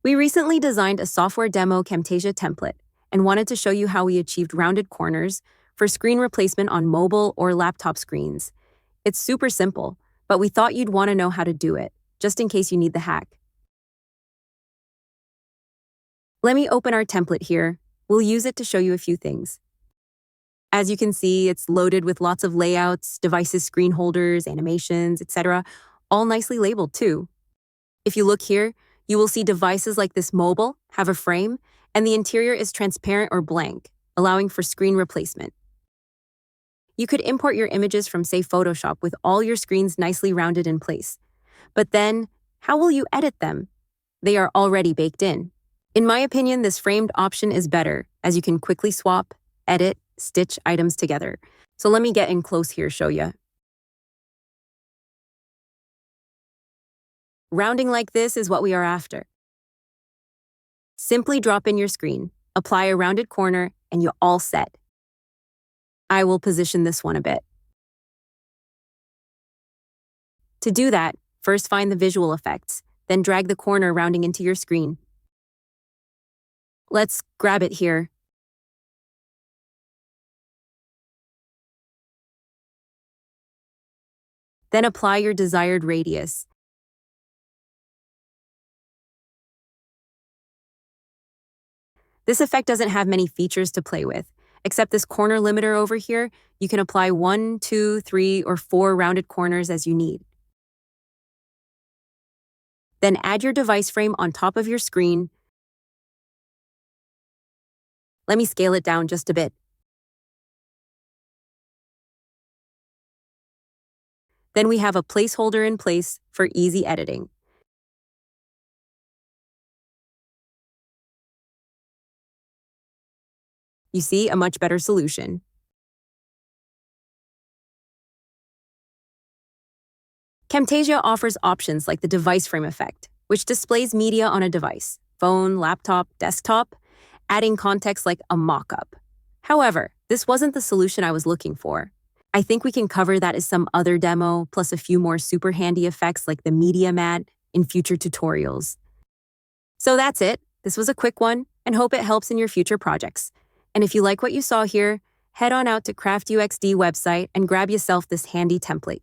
We recently designed a software demo Camtasia template and wanted to show you how we achieved rounded corners for screen replacement on mobile or laptop screens. It's super simple, but we thought you'd want to know how to do it, just in case you need the hack. Let me open our template here. We'll use it to show you a few things. As you can see, it's loaded with lots of layouts, devices, screen holders, animations, etc., all nicely labeled too. If you look here, you will see devices like this mobile have a frame, and the interior is transparent or blank, allowing for screen replacement. You could import your images from, say, Photoshop with all your screens nicely rounded in place. But then, how will you edit them? They are already baked in. In my opinion, this framed option is better, as you can quickly swap, edit, stitch items together. So let me get in close here, show ya. Rounding like this is what we are after. Simply drop in your screen, apply a rounded corner, and you're all set. I will position this one a bit. To do that, first find the visual effects, then drag the corner rounding into your screen. Let's grab it here. Then apply your desired radius. This effect doesn't have many features to play with, except this corner limiter over here. You can apply 1, 2, 3, or 4 rounded corners as you need. Then add your device frame on top of your screen. Let me scale it down just a bit. Then we have a placeholder in place for easy editing. You see, a much better solution. Camtasia offers options like the device frame effect, which displays media on a device, phone, laptop, desktop, adding context like a mock-up. However, this wasn't the solution I was looking for. I think we can cover that as some other demo, plus a few more super handy effects like the media mat in future tutorials. So that's it. This was a quick one, and hope it helps in your future projects. And if you like what you saw here, head on out to CraftUXD website and grab yourself this handy template.